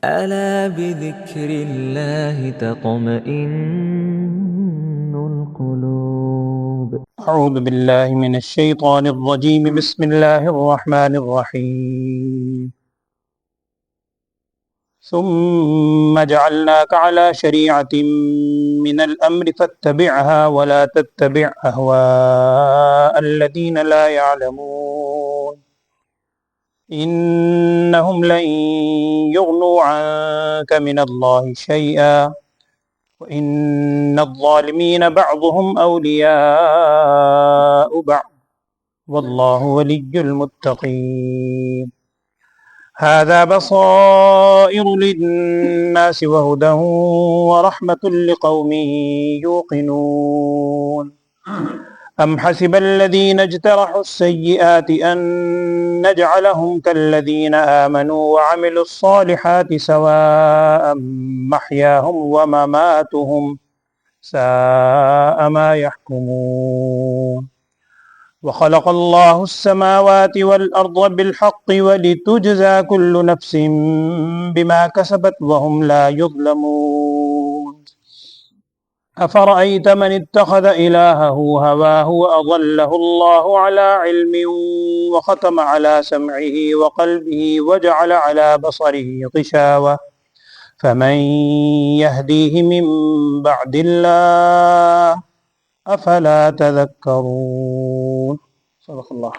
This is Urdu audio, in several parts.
ألا بذكر الله تطمئن القلوب. أعوذ بالله من الشيطان الرجيم. بسم الله الرحمن الرحيم. ثم جعلناك على شريعة من الأمر فاتبعها ولا تتبع أهواء الذين لا يعلمون إنهم لن يغنوا عنك من الله شيئا وإن الظالمين بعضهم أولياء بعض والله ولي المتقين. هذا بصائر للناس وهدى ورحمة لقوم يوقنون. أم حسب الذين اجترحوا السيئات أن نجعلهم كالذين آمنوا وعملوا الصالحات سواء محياهم ومماتهم ساء ما يحكمون. وخلق الله السماوات والأرض بالحق ولتجزى كل نفس بما كسبت وهم لا يظلمون. أفرأيت من اتخذ إلهه هواه وأضله الله على علم وختم على سمعه وقلبه وجعل على بصره غشاوة فمن يهديه من بعد الله أفلا تذكرون. صدق الله.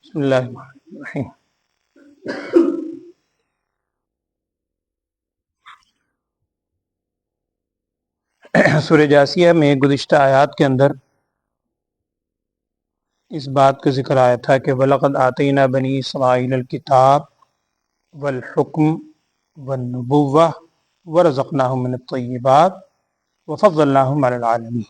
بسم الله الرحمن الرحيم. سورہ جاسیہ میں گزشتہ آیات کے اندر اس بات کا ذکر آیا تھا کہ وَلَقَدْ آتَيْنَا بَنِي إِسْرَائِيلَ الْكِتَابَ وَالْحُكْمَ وَالنُّبُوَّةَ وَرَزَقْنَاهُم مِّنَ الطَّيِّبَاتِ وَفَضَّلْنَاهُمْ عَلَى الْعَالَمِينَ.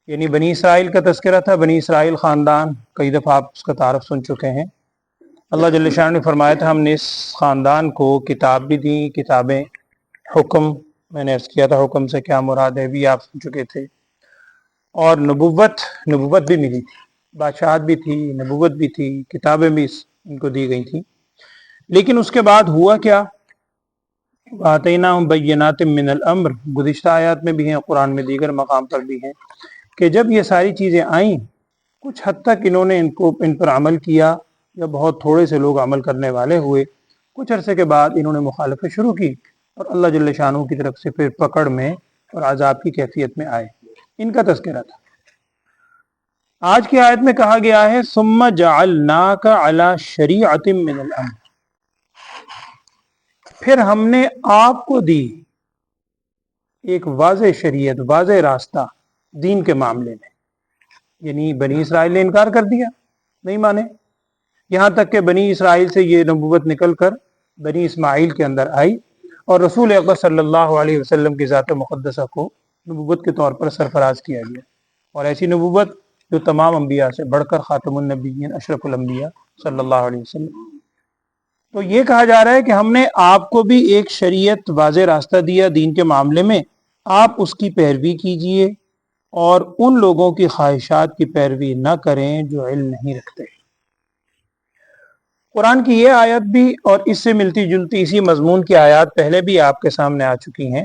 یعنی بنی اسرائیل کا تذکرہ تھا، بنی اسرائیل خاندان. کئی دفعہ آپ اس کا تعارف سن چکے ہیں. اللہ جل شانہ نے فرمایا تھا ہم نے اس خاندان کو کتاب بھی دی، کتابیں، حکم. میں نے عرض کیا تھا حکم سے کیا مراد ہے بھی آپ سن چکے تھے. اور نبوت بھی ملی تھی، بادشاہت بھی تھی، نبوت بھی تھی، کتابیں بھی ان کو دی گئی تھیں. لیکن اس کے بعد ہوا کیا؟ آتیناہم بینات من الامر، گزشتہ آیات میں بھی ہیں، قرآن میں دیگر مقام پر بھی ہیں کہ جب یہ ساری چیزیں آئیں کچھ حد تک انہوں نے ان پر عمل کیا، یا بہت تھوڑے سے لوگ عمل کرنے والے ہوئے. کچھ عرصے کے بعد انہوں نے مخالفت شروع کی اور اللہ جل شانہ کی طرف سے پھر پکڑ میں اور عذاب کی کیفیت میں آئے. ان کا تذکرہ تھا. آج کی آیت میں کہا گیا ہے ثم جعلناک علی شریعۃ من الامر، پھر ہم نے آپ کو دی ایک واضح شریعت، واضح راستہ دین کے معاملے میں. یعنی بنی اسرائیل نے انکار کر دیا، نہیں مانے، یہاں تک کہ بنی اسرائیل سے یہ نبوت نکل کر بنی اسماعیل کے اندر آئی اور رسول اکبر صلی اللہ علیہ وسلم کی ذات مقدسہ کو نبوت کے طور پر سرفراز کیا گیا. اور ایسی نبوت جو تمام انبیاء سے بڑھ کر خاتم النبیین اشرف الانبیاء صلی اللہ علیہ وسلم. تو یہ کہا جا رہا ہے کہ ہم نے آپ کو بھی ایک شریعت، واضح راستہ دیا دین کے معاملے میں، آپ اس کی پیروی کیجئے اور ان لوگوں کی خواہشات کی پیروی نہ کریں جو علم نہیں رکھتے. قرآن کی یہ آیت بھی اور اس سے ملتی جلتی اسی مضمون کی آیات پہلے بھی آپ کے سامنے آ چکی ہیں.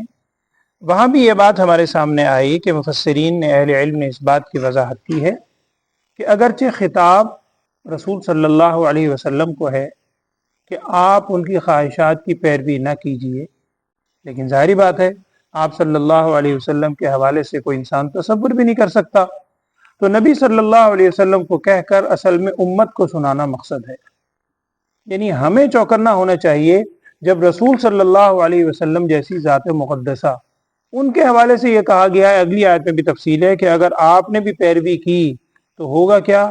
وہاں بھی یہ بات ہمارے سامنے آئی کہ مفسرین نے، اہل علم نے اس بات کی وضاحت کی ہے کہ اگرچہ خطاب رسول صلی اللہ علیہ وسلم کو ہے کہ آپ ان کی خواہشات کی پیروی نہ کیجیے، لیکن ظاہری بات ہے آپ صلی اللہ علیہ وسلم کے حوالے سے کوئی انسان تصور بھی نہیں کر سکتا. تو نبی صلی اللہ علیہ وسلم کو کہہ کر اصل میں امت کو سنانا مقصد ہے. یعنی ہمیں چوکنا ہونا چاہیے جب رسول صلی اللہ علیہ وسلم جیسی ذات مقدسہ ان کے حوالے سے یہ کہا گیا ہے. اگلی آیت میں بھی تفصیل ہے کہ اگر آپ نے بھی پیروی کی تو ہوگا کیا؟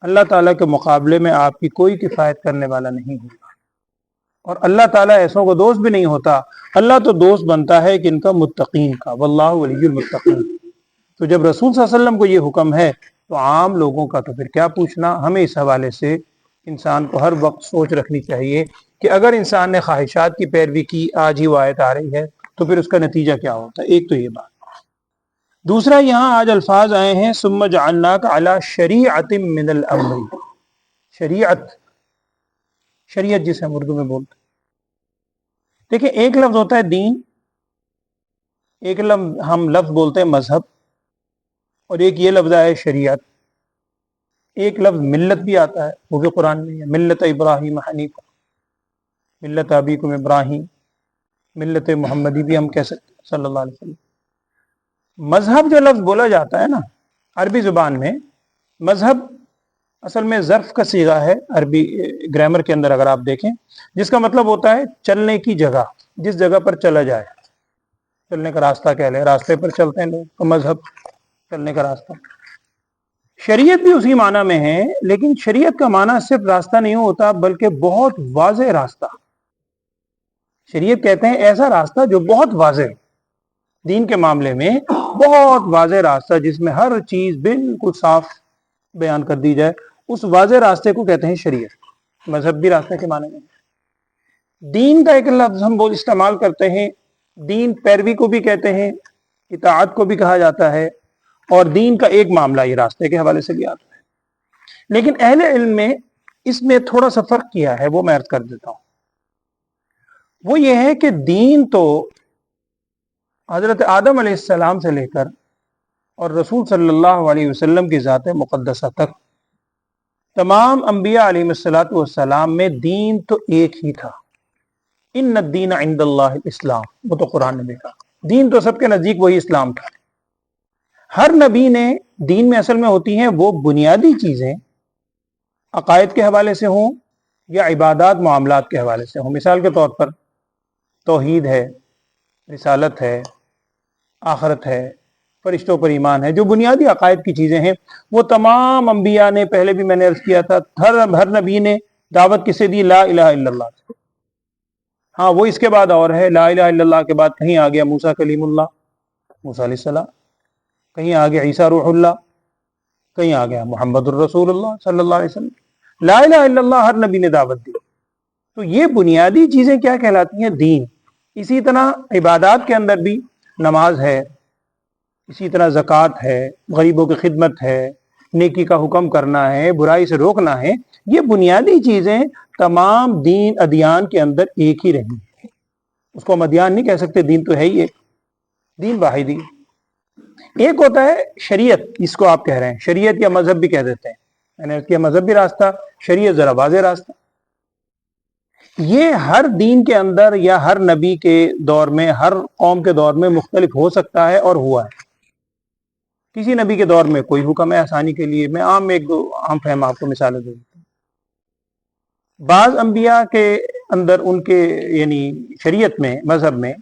اللہ تعالیٰ کے مقابلے میں آپ کی کوئی کفایت کرنے والا نہیں ہوگا. اور اللہ تعالیٰ ایسوں کو دوست بھی نہیں ہوتا. اللہ تو دوست بنتا ہے کہ ان کا متقین کا، واللہ ولی المتقین. تو جب رسول صلی اللہ علیہ وسلم کو یہ حکم ہے تو عام لوگوں کا تو پھر کیا پوچھنا. ہمیں اس حوالے سے انسان کو ہر وقت سوچ رکھنی چاہیے کہ اگر انسان نے خواہشات کی پیروی کی، آج ہی وہ آیت آ رہی ہے، تو پھر اس کا نتیجہ کیا ہوتا ہے. ایک تو یہ بات. دوسرا یہاں آج الفاظ آئے ہیں ثم جعلناک علی شریعت من الامر. شریعت جسے ہم اردو میں بولتے ہیں. دیکھیں ایک لفظ ہوتا ہے دین، ایک لفظ ہم لفظ بولتے ہیں مذہب، اور ایک یہ لفظ ہے شریعت. ایک لفظ ملت بھی آتا ہے، وہ بھی قرآن میں ہے، ملت ابراہیم حنیفہ، ملت ابیکم ابراہیم، ملت محمدی بھی ہم کہہ سکتے ہیں صلی اللہ علیہ وسلم. مذہب جو لفظ بولا جاتا ہے نا عربی زبان میں، مذہب اصل میں ظرف کا صیغہ ہے عربی گرامر کے اندر اگر آپ دیکھیں، جس کا مطلب ہوتا ہے چلنے کی جگہ، جس جگہ پر چلا جائے، چلنے کا راستہ کہہ لیں، راستے پر چلتے ہیں لوگ تو مذہب چلنے کا راستہ. شریعت بھی اسی معنی میں ہے، لیکن شریعت کا معنی صرف راستہ نہیں ہوتا بلکہ بہت واضح راستہ. شریعت کہتے ہیں ایسا راستہ جو بہت واضح، دین کے معاملے میں بہت واضح راستہ جس میں ہر چیز بالکل صاف بیان کر دی جائے، اس واضح راستے کو کہتے ہیں شریعت. مذہب بھی راستے کے معنی میں. دین کا ایک لفظ ہم بہت استعمال کرتے ہیں، دین پیروی کو بھی کہتے ہیں، اطاعت کو بھی کہا جاتا ہے، اور دین کا ایک معاملہ یہ راستے کے حوالے سے بھی آتا ہے. لیکن اہل علم میں اس میں تھوڑا سا فرق کیا ہے، وہ میں عرض کر دیتا ہوں. وہ یہ ہے کہ دین تو حضرت آدم علیہ السلام سے لے کر اور رسول صلی اللہ علیہ وسلم کی ذات مقدسہ تک تمام انبیاء علیہ الصلوۃ والسلام میں دین تو ایک ہی تھا. ان الدین عند اللہ الاسلام، وہ تو قرآن نے بھی کہا، دین تو سب کے نزدیک وہی اسلام تھا. ہر نبی نے دین میں اصل میں ہوتی ہیں وہ بنیادی چیزیں، عقائد کے حوالے سے ہوں یا عبادات معاملات کے حوالے سے ہوں. مثال کے طور پر توحید ہے، رسالت ہے، آخرت ہے، فرشتوں پر ایمان ہے، جو بنیادی عقائد کی چیزیں ہیں وہ تمام انبیاء نے، پہلے بھی میں نے عرض کیا تھا، ہر نبی نے دعوت کسے دی؟ لا الہ الا اللہ. ہاں وہ اس کے بعد اور ہے، لا الہ الا اللہ کے بعد کہیں آ گیا موسیٰ کلیم اللہ، موسیٰ علیہ السلام، کہیں آ گیا عیسیٰ روح اللہ، کہیں آ گیا محمد الرسول اللہ صلی اللہ علیہ وسلم. لا الہ الا اللہ ہر نبی نے دعوت دی. تو یہ بنیادی چیزیں کیا کہلاتی ہیں؟ دین. اسی طرح عبادات کے اندر بھی نماز ہے، اسی طرح زکوٰۃ ہے، غریبوں کی خدمت ہے، نیکی کا حکم کرنا ہے، برائی سے روکنا ہے. یہ بنیادی چیزیں تمام دین ادیان کے اندر ایک ہی رہی ہیں. اس کو ہم ادیان نہیں کہہ سکتے، دین تو ہے ہی ایک، دین واحد ہی. ایک ہوتا ہے شریعت، اس کو آپ کہہ رہے ہیں شریعت یا مذہب بھی کہہ دیتے ہیں. میں نے کیا مذہب بھی راستہ، شریعت ذرا واضح راستہ. یہ ہر دین کے اندر یا ہر نبی کے دور میں، ہر قوم کے دور میں مختلف ہو سکتا ہے اور ہوا ہے. کسی نبی کے دور میں کوئی حکم ہے آسانی کے لیے. میں ایک دو عام فہم آپ کو مثالیں دے دیتا ہوں. بعض انبیاء کے اندر ان کے یعنی شریعت میں، مذہب میں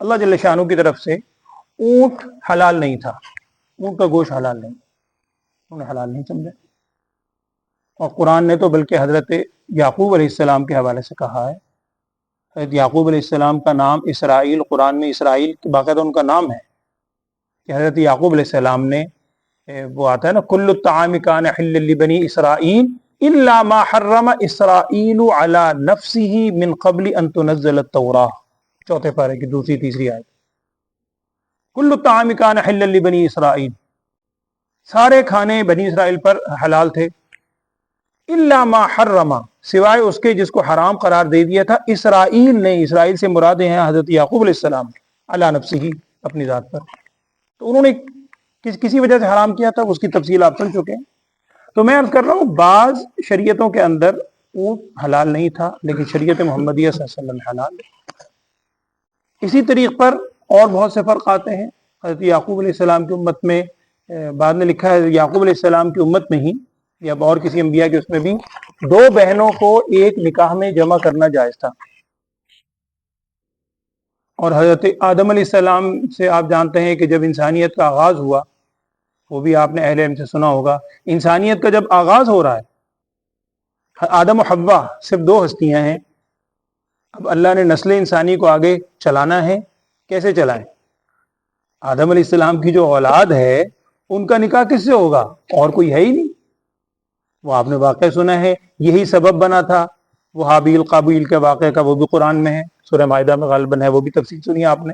اللہ جل شانہ کی طرف سے اونٹ حلال نہیں تھا، اونٹ کا گوشت حلال نہیں، انہیں حلال نہیں سمجھا. اور قرآن نے تو بلکہ حضرت یعقوب علیہ السلام کے حوالے سے کہا ہے. حضرت یعقوب علیہ السلام کا نام اسرائیل، قرآن میں اسرائیل باقاعدہ ان کا نام ہے کہ حضرت یعقوب علیہ السلام نے، وہ آتا ہے نا کل الطعام کان حلا لبنی اسرائیل الا ما حرم اسرائیل علی نفسہ من قبل ان تنزل التوراۃ، چوتھے پارے کی دوسری تیسری آیت. کل الطعام کان حلا لبنی اسرائیل، سارے کھانے بنی اسرائیل پر حلال تھے، الا ما حرم، سوائے اس کے جس کو حرام قرار دے دیا تھا اسرائیل نے. اسرائیل سے مراد ہیں حضرت یعقوب علیہ السلام، علی نفسہ، اپنی ذات پر. تو انہوں نے کسی وجہ سے حرام کیا تھا، اس کی تفصیل آپ سن چکے ہیں. تو میں عرض کر رہا ہوں بعض شریعتوں کے اندر اونٹ حلال نہیں تھا، لیکن شریعت محمدیہ صلی اللہ علیہ وسلم حلال ہے. اسی طریق پر اور بہت سے فرق آتے ہیں. حضرت یعقوب علیہ السلام کی امت میں، بعد میں لکھا ہے یعقوب علیہ السلام کی امت میں ہی یا اور کسی انبیاء کے اس میں بھی 2 بہنوں کو ایک نکاح میں جمع کرنا جائز تھا. اور حضرت آدم علیہ السلام سے آپ جانتے ہیں کہ جب انسانیت کا آغاز ہوا، وہ بھی آپ نے اہل علم سے سنا ہوگا، انسانیت کا جب آغاز ہو رہا ہے، آدم و حوا صرف 2 ہستیاں ہیں. اب اللہ نے نسل انسانی کو آگے چلانا ہے، کیسے چلائیں؟ آدم علیہ السلام کی جو اولاد ہے ان کا نکاح کس سے ہوگا؟ اور کوئی ہے ہی نہیں. وہ آپ نے واقعہ سنا ہے، یہی سبب بنا تھا وہ حابیل قابیل کے واقعے کا، وہ بھی قرآن میں ہے، سورہ مائدہ میں غالباً ہے، وہ بھی تفصیل سنی آپ نے.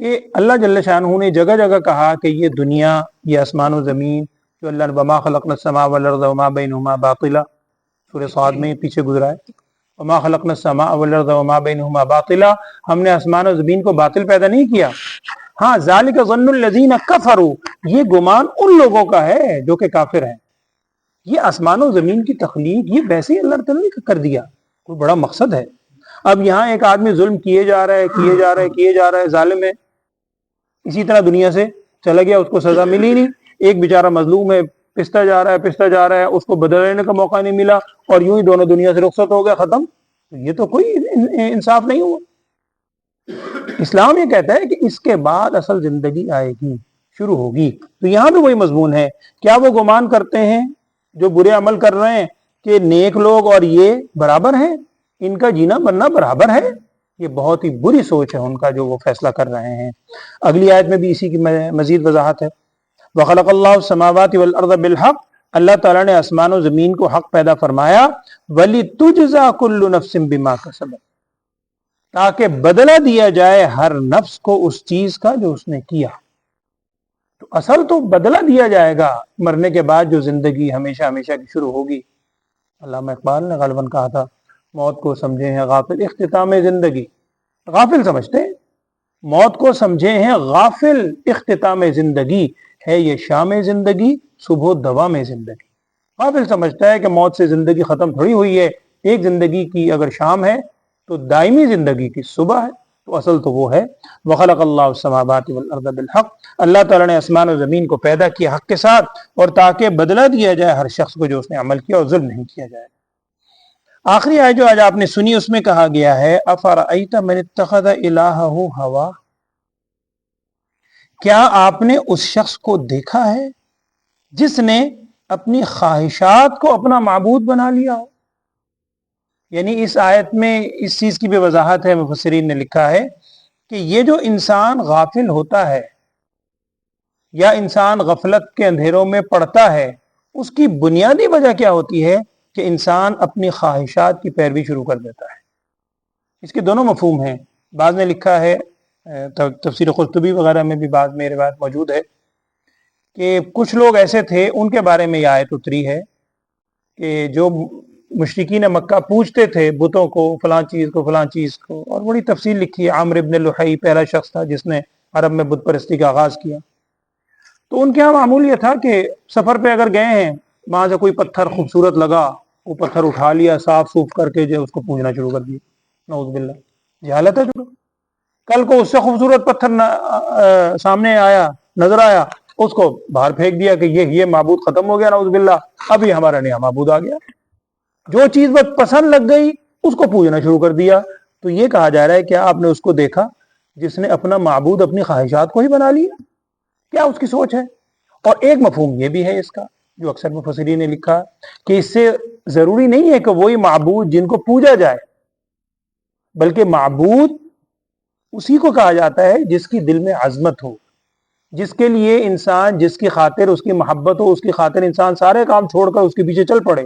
کہ اللہ جل شانہ نے جگہ جگہ کہا کہ یہ دنیا، یہ آسمان و زمین جو اللہ نے وما خلقنا السماء والارض وما بینہما باطلا، سورہ صاد میں پیچھے گزرا ہے، وما خلقنا السماء والارض وما بینہما باطلا، ہم نے آسمان و زمین کو باطل پیدا نہیں کیا۔ ہاں ذالک ظن الذین کفروا، یہ گمان ان لوگوں کا ہے جو کہ کافر ہیں۔ یہ آسمان و زمین کی تخلیق یہ ویسے ہی اللہ تعالیٰ نے کر دیا، کوئی بڑا مقصد ہے؟ اب یہاں ایک آدمی ظلم کیے جا رہا ہے ظالم ہے، اسی طرح دنیا سے چلا گیا، اس کو سزا ملی نہیں، ایک بیچارہ مظلوم ہے، پستا جا رہا ہے، اس کو بدل لینے کا موقع نہیں ملا، اور یوں ہی دونوں دنیا سے رخصت ہو گیا، ختم۔ یہ تو کوئی انصاف نہیں ہوا۔ اسلام یہ کہتا ہے کہ اس کے بعد اصل زندگی آئے گی، شروع ہوگی۔ تو یہاں بھی وہی مضمون ہے، کیا وہ گمان کرتے ہیں جو برے عمل کر رہے ہیں کہ نیک لوگ اور یہ برابر ہیں، ان کا جینا مرنا برابر ہے؟ یہ بہت ہی بری سوچ ہے ان کا جو وہ فیصلہ کر رہے ہیں۔ اگلی آیت میں بھی اسی کی مزید وضاحت ہے۔ وَخَلَقَ اللَّهُ السَّمَاوَاتِ وَالْأَرْضَ بِالْحَقِّ، اللہ تعالیٰ نے آسمان و زمین کو حق پیدا فرمایا، وَلِتُجْزَى كُلُّ نَفْسٍ بِمَا كَسَبَتْ، تاکہ بدلہ دیا جائے ہر نفس کو اس چیز کا جو اس نے کیا۔ تو اصل تو بدلہ دیا جائے گا مرنے کے بعد، جو زندگی ہمیشہ ہمیشہ کی شروع ہوگی۔ علامہ اقبال نے غالباً کہا تھا، موت کو سمجھے ہیں غافل اختتام زندگی۔ غافل سمجھتے ہیں موت کو، سمجھے ہیں غافل اختتام زندگی ہے یہ شام زندگی صبح و دوام زندگی۔ غافل سمجھتا ہے کہ موت سے زندگی ختم تھوڑی ہوئی ہے، ایک زندگی کی اگر شام ہے تو دائمی زندگی کی صبح ہے، تو اصل تو وہ ہے۔ وَخَلَقَ اللَّهُ السَّمَاوَاتِ وَالْأَرْضَ بِالْحَقِّ، اللہ تعالیٰ نے آسمان و زمین کو پیدا کیا حق کے ساتھ، اور تاکہ بدلہ دیا جائے ہر شخص کو جو اس نے عمل کیا، اور ظلم نہیں کیا جائے۔ آخری آیت جو آج آپ نے سنی اس میں کہا گیا ہے أَفَرَأَيْتَ مَنِ اتَّخَذَ إِلَٰهَهُ هَوَاهُ، کیا آپ نے اس شخص کو دیکھا ہے جس نے اپنی خواہشات کو اپنا معبود بنا لیا ہو؟ یعنی اس آیت میں اس چیز کی بھی وضاحت ہے، مفسرین نے لکھا ہے کہ یہ جو انسان غافل ہوتا ہے یا انسان غفلت کے اندھیروں میں پڑتا ہے، اس کی بنیادی وجہ کیا ہوتی ہے کہ انسان اپنی خواہشات کی پیروی شروع کر دیتا ہے۔ اس کے دونوں مفہوم ہیں۔ بعض نے لکھا ہے، تفسیر قرطبی وغیرہ میں بھی بعض میں روایت موجود ہے کہ کچھ لوگ ایسے تھے، ان کے بارے میں یہ آیت اتری ہے کہ جو مشرکین مکہ پوچھتے تھے بتوں کو، فلاں چیز کو فلاں چیز کو، اور بڑی تفصیل لکھی ہے۔ عامر ابن لحی پہلا شخص تھا جس نے عرب میں بت پرستی کا آغاز کیا۔ تو ان کے یہاں معمول یہ تھا کہ سفر پہ اگر گئے ہیں، وہاں سے کوئی پتھر خوبصورت لگا، وہ پتھر اٹھا لیا، صاف سوف کر کے جو اس کو پوجنا شروع کر دیا۔ نعوذ باللہ، جہالت ہے۔ جو کل کو اس سے خوبصورت پتھر سامنے آیا، نظر آیا، اس کو باہر پھینک دیا کہ یہ معبود ختم ہو گیا، نعوذ باللہ، اب یہ ہمارا نیا معبود آ گیا۔ جو چیز بس پسند لگ گئی اس کو پوجنا شروع کر دیا۔ تو یہ کہا جا رہا ہے کہ آپ نے اس کو دیکھا جس نے اپنا معبود اپنی خواہشات کو ہی بنا لیا؟ کیا اس کی سوچ ہے؟ اور ایک مفہوم یہ بھی ہے اس کا جو اکثر مفسرین نے لکھا کہ اس سے ضروری نہیں ہے کہ وہی معبود جن کو پوجا جائے، بلکہ معبود اسی کو کہا جاتا ہے جس کی دل میں عظمت ہو، جس کے لیے انسان، جس کی خاطر اس کی محبت ہو، اس کی خاطر انسان سارے کام چھوڑ کر اس کے پیچھے چل پڑے۔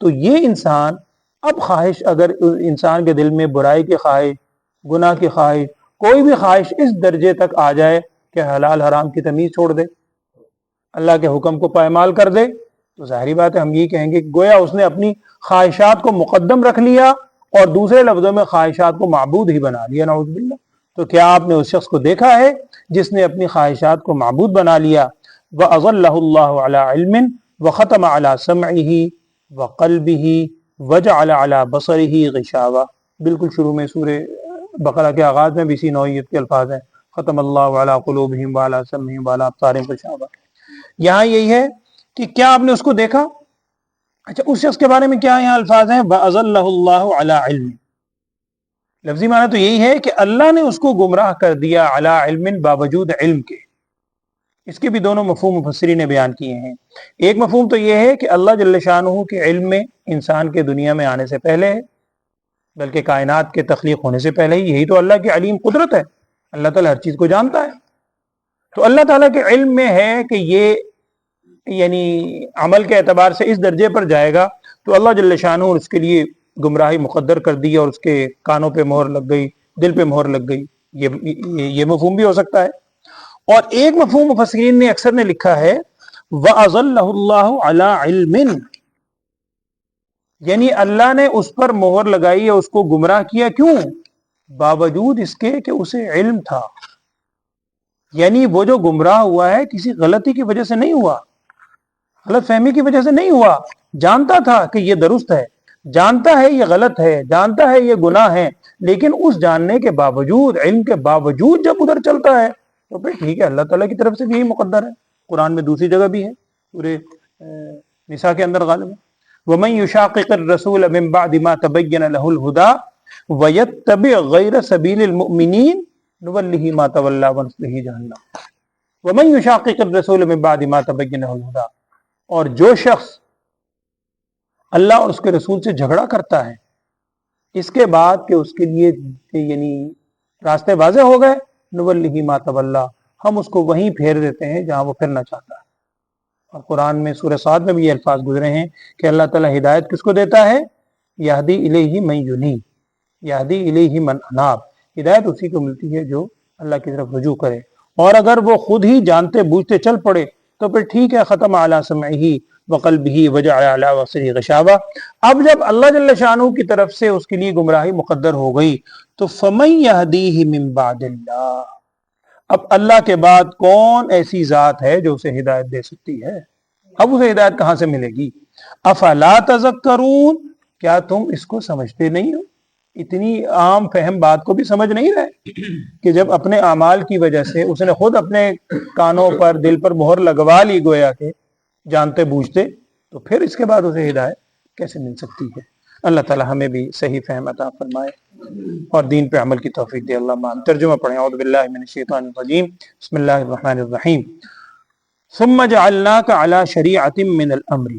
تو یہ انسان اب خواہش، اگر انسان کے دل میں برائی کی خواہش، گناہ کی خواہش، کوئی بھی خواہش اس درجے تک آ جائے کہ حلال حرام کی تمیز چھوڑ دے، اللہ کے حکم کو پائمال کر دے، تو ظاہری بات ہے ہم یہ کہیں گے کہ گویا اس نے اپنی خواہشات کو مقدم رکھ لیا، اور دوسرے لفظوں میں خواہشات کو معبود ہی بنا لیا، نعوذ باللہ۔ تو کیا آپ نے اس شخص کو دیکھا ہے جس نے اپنی خواہشات کو معبود بنا لیا؟ وَأَضَلَّهُ اللَّهُ عَلَىٰ عِلْمٍ وَخَتَمَ عَلَىٰ سَمْعِهِ وَقَلْبِهِ وَجَعَلَ عَلَىٰ بَصَرِهِ غِشَاوَةً، بالکل شروع میں سورہ بقرہ کے آغاز میں بھی اسی نوعیت کے الفاظ ہیں، ختم اللہ علی قلوبہم وعلی سمعہم وعلی ابصارہم غشاوہ۔ یہاں یہی ہے کہ کیا آپ نے اس کو دیکھا؟ اچھا، اس شخص کے بارے میں کیا یہاں الفاظ ہیں؟ وَأَضَلَّهُ اللَّهُ عَلَىٰ عِلْمٍ، لفظی معنی تو یہی ہے کہ اللہ نے اس کو گمراہ کر دیا، علی علم، باوجود علم کے۔ اس کے بھی دونوں مفہوم مفسرین نے بیان کیے ہیں۔ ایک مفہوم تو یہ ہے کہ اللہ جل شانہ کے علم میں انسان کے دنیا میں آنے سے پہلے ہے، بلکہ کائنات کے تخلیق ہونے سے پہلے ہی، یہی تو اللہ کی علیم قدرت ہے، اللہ تعالیٰ ہر چیز کو جانتا ہے۔ تو اللہ تعالیٰ کے علم میں ہے کہ یہ یعنی عمل کے اعتبار سے اس درجے پر جائے گا، تو اللہ جل شانہ اس کے لیے گمراہی مقدر کر دی، اور اس کے کانوں پہ مہر لگ گئی، دل پہ مہر لگ گئی، یہ مفہوم بھی ہو سکتا ہے. اور ایک مفہوم مفسرین نے اکثر نے لکھا ہے وَأَضَلَّهُ اللَّهُ عَلَىٰ عِلْمٍ، یعنی اللہ نے اس پر مہر لگائی ہے، اس کو گمراہ کیا. کیوں؟ باوجود اس کے کہ اسے علم تھا. یعنی وہ جو گمراہ ہوا ہے کسی غلطی کی وجہ سے نہیں ہوا، غلط فہمی کی وجہ سے نہیں ہوا. جانتا تھا کہ یہ درست ہے، جانتا ہے یہ غلط ہے، جانتا ہے یہ گناہ ہے، لیکن اس جاننے کے باوجود، علم کے باوجود جب ادھر چلتا ہے تو پھر ٹھیک ہے، اللہ تعالیٰ کی طرف سے بھی یہی مقدر ہے. قرآن میں دوسری جگہ بھی ہے، سورہ نساء کے اندر غالب ہے وَمَن يُشَاقِقِ الرَّسُولَ مِن بَعْدِ مَا تَبَيَّنَ لَهُ الْهُدَىٰ وَيَتَّبِعْ غَيْرَ سَبِيلِ الْمُؤْمِنِينَ نُوَلِّهِ مَا تَوَلَّىٰ وَنُصْلِهِ جَهَنَّمَ. وَمَن يُشَاقِقِ الرَّسُولَ مِن بَعْدِ مَا تَبَيَّنَ لَهُ الْهُدَىٰ، اور جو شخص اللہ اور اس کے رسول سے جھگڑا کرتا ہے اس کے بعد کہ اس کے لیے یعنی راستے واضح ہو گئے، نُوَلِّهِ مَا تَوَلَّىٰ، ہم اس کو وہیں پھیر دیتے ہیں جہاں وہ پھرنا چاہتا ہے. اور قرآن میں سورہ صاد میں بھی یہ الفاظ گزرے ہیں کہ اللہ تعالیٰ ہدایت کس کو دیتا ہے؟ یہدی الیہ من ینیب، یہدی الیہ من اناب، ہدایت اسی کو ملتی ہے جو اللہ کی طرف رجوع کرے. اور اگر وہ خود ہی جانتے بوجھتے چل پڑے تو پھر ٹھیک ہے، ختم علی سمعہ وقلبہ وجعل علی بصرہ غشاوہ. اب جب اللہ جل شانہ کی طرف سے اس کے لیے گمراہی مقدر ہو گئی تو فمن یہدیہ من بعد اللہ، اب اللہ کے بعد کون ایسی ذات ہے جو اسے ہدایت دے سکتی ہے؟ اب اسے ہدایت کہاں سے ملے گی؟ افلا تذکرون، کیا تم اس کو سمجھتے نہیں ہو؟ اتنی عام فہم بات کو بھی سمجھ نہیں رہے کہ جب اپنے اعمال کی وجہ سے اس نے خود اپنے کانوں پر، دل پر مہر لگوا لی گویا کہ جانتے بوجھتے، تو پھر اس کے بعد اسے ہدایت کیسے مل سکتی ہے؟ اللہ تعالی ہمیں بھی صحیح فہم عطا فرمائے اور دین پہ عمل کی توفیق دے. اللہ مان. ترجمہ پڑھیں. اعوذ باللہ من الشیطان الرجیم، بسم اللہ الرحمن الرحیم. ثم جعلناک علی شریعۃ من الامر،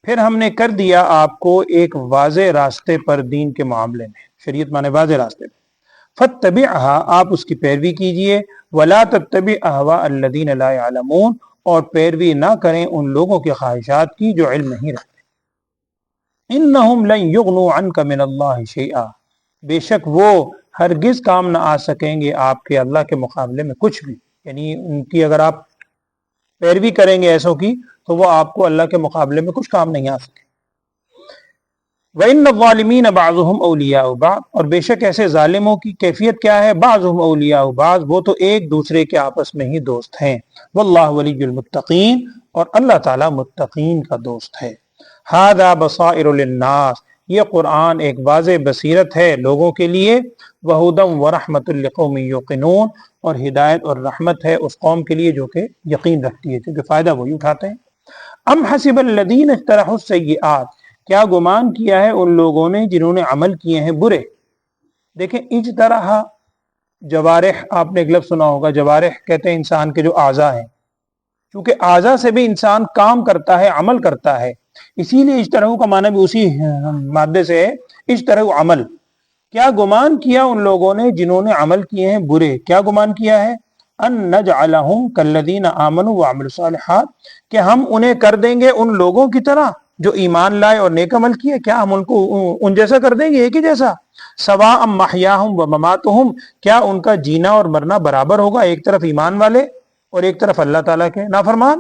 پھر ہم نے کر دیا آپ کو ایک واضح راستے پر دین کے معاملے میں. شریعت مانے واضح راستے پر. فاتبعها، آپ اس کی پیروی کیجئے. ولا تتبع اهواء الذین لا يعلمون، اور پیروی نہ کریں ان لوگوں کی خواہشات کی جو علم نہیں رکھتے. انہم لن یغنوا عنک من اللہ شیئا، بے شک وہ ہرگز کام نہ آ سکیں گے آپ کے اللہ کے مقابلے میں کچھ بھی. یعنی ان کی اگر آپ پیروی کریں گے ایسوں کی تو وہ آپ کو اللہ کے مقابلے میں کچھ کام نہیں آ سکے. وَإِنَّ الظَّالِمِينَ بَعْضُهُمْ أَوْلِيَاءُ بَعْضٍ، اور بے شک ایسے ظالموں کی کیفیت کیا ہے؟ بَعْضُهُمْ أَوْلِيَاءُ بَعْضٍ، وہ تو ایک دوسرے کے آپس میں ہی دوست ہیں. وَاللَّهُ وَلِيُّ الْمُتَّقِينَ، اور اللہ تعالیٰ متقین کا دوست ہے. هَذَا بَصَائِرُ لِلنَّاسِ، یہ قرآن ایک واضح بصیرت ہے لوگوں کے لیے. وَهُدًى وَرَحْمَةٌ لِقَوْمٍ يُوقِنُونَ، اور ہدایت اور رحمت ہے اس قوم کے لیے جو کہ یقین رکھتی ہے، کیونکہ فائدہ وہی اٹھاتے ہیں. ام حسب الذین اجترحوا السیئات، کیا گمان کیا ہے ان لوگوں نے جنہوں نے عمل کیے ہیں برے. دیکھیں اجترح، جوارح، آپ نے ایک لفظ سنا ہوگا، جوارح کہتے ہیں انسان کے جو اعضاء ہیں، چونکہ اعضاء سے بھی انسان کام کرتا ہے، عمل کرتا ہے، اسی لیے اجترحوا کا معنی بھی اسی مادے سے ہے، اجترحوا عمل. کیا گمان کیا ان لوگوں نے جنہوں نے عمل کیے ہیں برے، کیا گمان کیا ہے؟ ان نجعلہم کالذین آمنوا وعملوا الصالحات، کہ ہم انہیں کر دیں گے ان لوگوں کی طرح جو ایمان لائے اور نیک عمل کیے. کیا ہم ان کو ان جیسا کر دیں گے، ایک ہی جیسا؟ سواء محیاہم ومماتہم، کیا ان کا جینا اور مرنا برابر ہوگا؟ ایک طرف ایمان والے اور ایک طرف اللہ تعالیٰ کے نافرمان.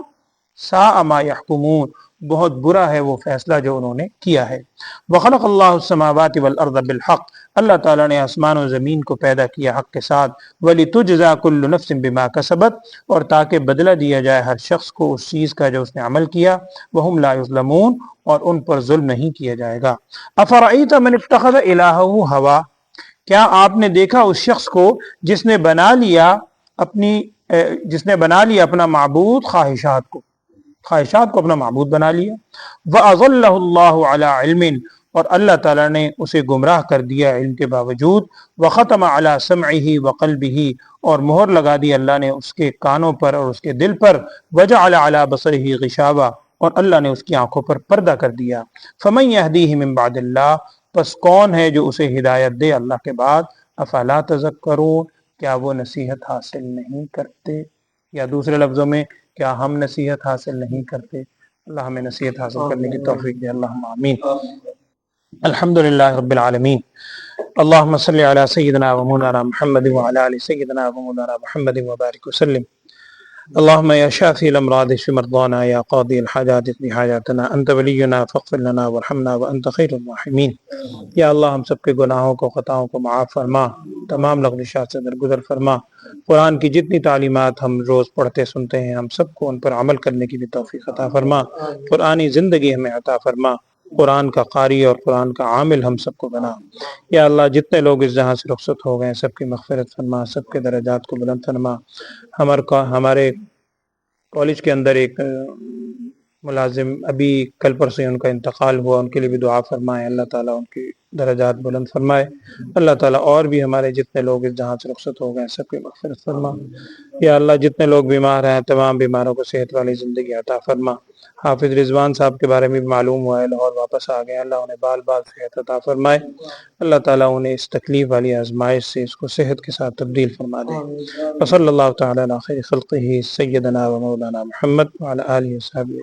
ساء ما یحکمون، بہت برا ہے وہ فیصلہ جو انہوں نے کیا ہے. وخلق اللہ السماوات والارض بالحق، اللہ تعالیٰ نے آسمان و زمین کو پیدا کیا حق کے ساتھ. وَلِتُجْزَى كُلُّ نَفْسٍ بِمَا كَسَبَتْ، اور تاکہ بدلہ دیا جائے ہر شخص کو اس چیز کا جو اس نے عمل کیا. وَهُمْ لَا يُظْلَمُونَ، اور ان پر ظلم نہیں کیا جائے گا. أَفَرَأَيْتَ مَنِ اتَّخَذَ إِلَٰهَهُ هَوَىٰ، کیا آپ نے دیکھا اس شخص کو جس نے بنا لیا اپنا معبود خواہشات کو اپنا معبود بنا لیا. وَأَضَلَّهُ اللَّهُ عَلَىٰ عِلْمٍ، اور اللہ تعالیٰ نے اسے گمراہ کر دیا علم کے باوجود. وَخَتَمَ عَلَىٰ سَمْعِهِ وَقَلْبِهِ، اور مہر لگا دی اللہ نے اس کے کانوں پر اور اس کے دل پر. وَجَعَلَ عَلَىٰ بَصَرِهِ غِشَاوَةً، اور اللہ نے اس کی آنکھوں پر پردہ کر دیا. فَمَن يَهْدِيهِ مِن بَعْدِ اللَّهِ، پس کون ہے جو اسے ہدایت دے اللہ کے بعد. افلا تذکرون، کیا وہ نصیحت حاصل نہیں کرتے؟ یا دوسرے لفظوں میں کیا ہم نصیحت حاصل نہیں کرتے؟ اللہ ہمیں نصیحت حاصل کرنے کی توفیق دے. اللہم آمین. الحمدللہ رب العالمین اللہم صلی علی سیدنا و مولانا محمد وعلی آل سیدنا و مولانا محمد وبارک وسلم اللہم یا شافی الامراض اشف مرضانا یا قاضی الحاجات اقض حاجاتنا انت ولینا فاغفر لنا وارحمنا وانت خیر الراحمین۔ یا اللہ ہم سب کے گناہوں کو خطاؤں کو معاف فرما، تمام لغزشات سے درگزر فرما۔ قرآن کی جتنی تعلیمات ہم روز پڑھتے سنتے ہیں ہم سب کو ان پر عمل کرنے کی بھی توفیق عطا فرما، قرآنی زندگی ہمیں عطا فرما، قرآن کا قاری اور قرآن کا عامل ہم سب کو بنا۔ یا اللہ جتنے لوگ اس جہاں سے رخصت ہو گئے سب کی مغفرت فرما، سب کے درجات کو بلند فرما۔ ہمارے کالج کے اندر ایک ملازم ابھی کل پرسوں ان کا انتقال ہوا، ان کے لیے بھی دعا فرمائے، اللہ تعالیٰ ان کی درجات بلند فرمائے۔ اللہ تعالیٰ اور بھی ہمارے جتنے لوگ اس جہاں سے رخصت ہو گئے سب کی مغفرت فرما۔ یا اللہ جتنے لوگ بیمار ہیں تمام بیماروں کو صحت والی زندگی عطا فرما۔ حافظ رضوان صاحب کے بارے میں بھی معلوم ہوا ہے لاہور واپس آ گئے، اللہ انہیں بال بال صحت عطا فرمائے، اللہ تعالیٰ انہیں اس تکلیف والی آزمائش سے اس کو صحت کے ساتھ تبدیل فرما دے۔ وصلی اللہ تعالیٰ علی خیر خلقہ سیدنا و مولانا محمد وعلی آلہ وصحبہ۔